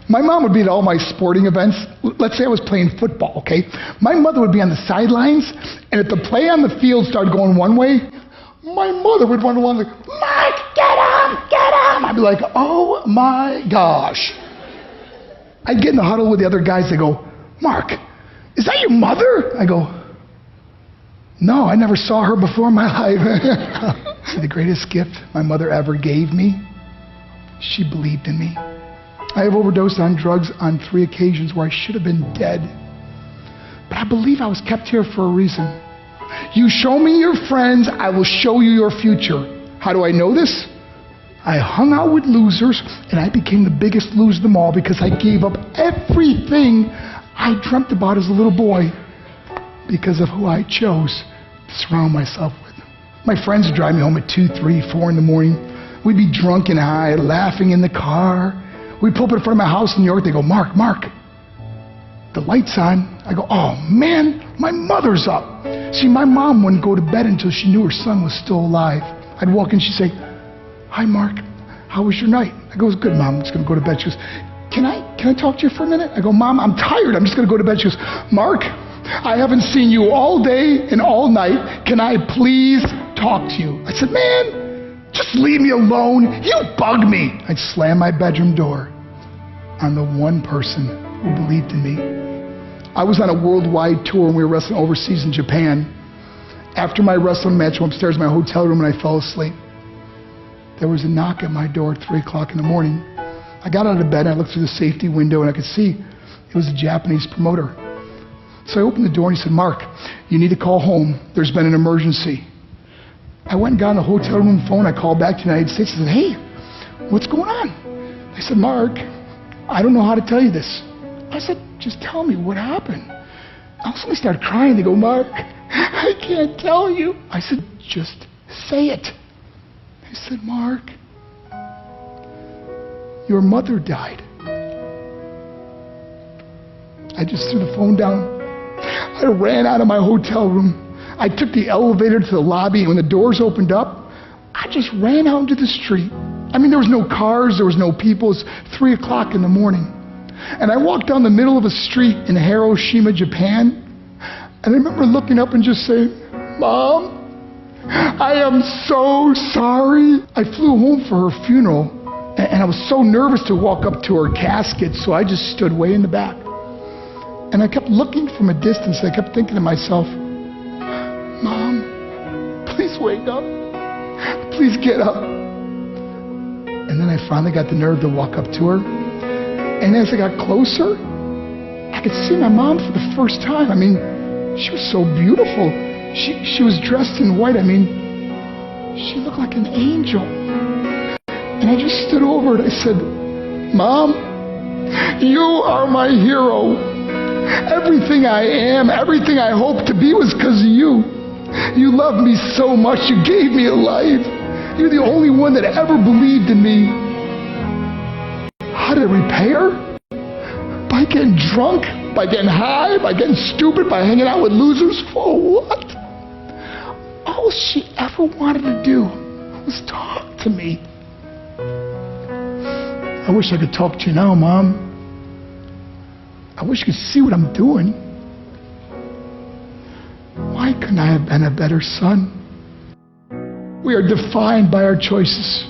My mom would be at all my sporting events. Let's say I was playing football, okay? My mother would be on the sidelines, and if the play on the field started going one way, my mother would run along like, Mark, get him, get him! I'd be like, oh my gosh. I'd get in the huddle with the other guys. They go, Mark, is that your mother? I go, no, I never saw her before in my life. See, the greatest gift my mother ever gave me, she believed in me. I have overdosed on drugs on 3 occasions where I should have been dead. But I believe I was kept here for a reason. You show me your friends, I will show you your future. How do I know this? I hung out with losers, and I became the biggest loser of them all because I gave up everything I dreamt about as a little boy because of who I chose to surround myself with. My friends would drive me home at 2, 3, 4 in the morning. We'd be drunk and high, laughing in the car. We'd pull up in front of my house in New York. They go, Mark, the light's on. I go, oh man, my mother's up. See, my mom wouldn't go to bed until she knew her son was still alive. I'd walk in, she'd say, hi Mark, how was your night? I go, it was good, Mom, I'm just gonna go to bed. She goes, can I talk to you for a minute? I go, Mom, I'm tired, I'm just gonna go to bed. She goes, Mark, I haven't seen you all day and all night. Can I please talk to you? I said, man, just leave me alone. You bug me. I'd slam my bedroom door on the one person who believed in me. I was on a worldwide tour and we were wrestling overseas in Japan. After my wrestling match, I went upstairs in my hotel room and I fell asleep. There was a knock at my door at 3 o'clock in the morning. I got out of bed and I looked through the safety window and I could see it was a Japanese promoter. So I opened the door and he said, Mark, you need to call home. There's been an emergency. I went and got on the hotel room phone. I called back to the United States and said, hey, what's going on? They said, Mark, I don't know how to tell you this. I said, just tell me what happened. All of a sudden they started crying. They go, Mark, I can't tell you. I said, just say it. They said, Mark, your mother died. I just threw the phone down. I ran out of my hotel room. I took the elevator to the lobby, and when the doors opened up, I just ran out into the street. I mean, there was no cars, there was no people. It was 3 o'clock in the morning. And I walked down the middle of a street in Hiroshima, Japan, and I remember looking up and just saying, Mom, I am so sorry. I flew home for her funeral, and I was so nervous to walk up to her casket, so I just stood way in the back. And I kept looking from a distance. I kept thinking to myself, Mom, please wake up. Please get up. And then I finally got the nerve to walk up to her. And as I got closer, I could see my mom for the first time. I mean, she was so beautiful. She was dressed in white. I mean, she looked like an angel. And I just stood over and I said, Mom, you are my hero. Everything I am, everything I hope to be was because of you. You loved me so much. You gave me a life. You're the only one that ever believed in me. How did I repay her? By getting drunk, by getting high, by getting stupid, by hanging out with losers. For what? All she ever wanted to do was talk to me. I wish I could talk to you now, Mom. I wish you could see what I'm doing. Why couldn't I have been a better son? We are defined by our choices.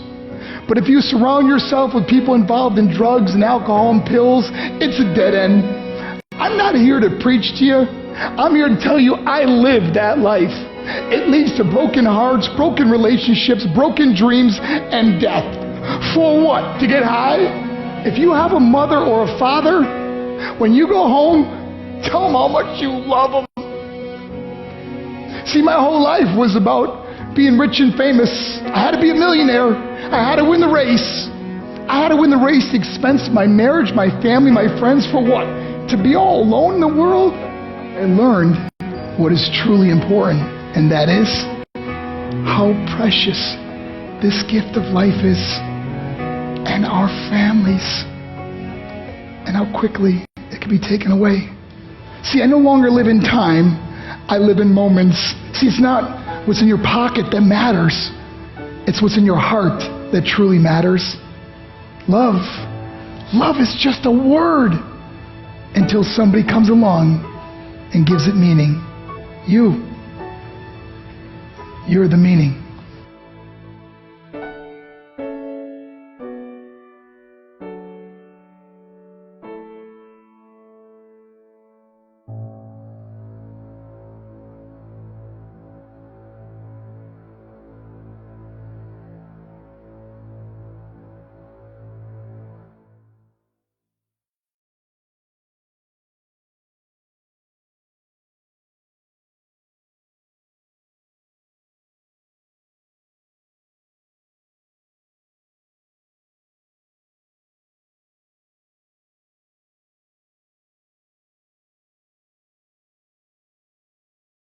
But if you surround yourself with people involved in drugs and alcohol and pills, it's a dead end. I'm not here to preach to you. I'm here to tell you I lived that life. It leads to broken hearts, broken relationships, broken dreams, and death. For what? To get high? If you have a mother or a father, when you go home, tell them how much you love them. See, my whole life was about being rich and famous. I had to be a millionaire. I had to win the race. I had to win the race at the expense of my marriage, my family, my friends. For what? To be all alone in the world? I learned what is truly important, and that is how precious this gift of life is, and our families, and how quickly it can be taken away. See, I no longer live in time. I live in moments. See, it's not what's in your pocket that matters. It's what's in your heart that truly matters. Love Love is just a word until somebody comes along and gives it meaning. You're the meaning.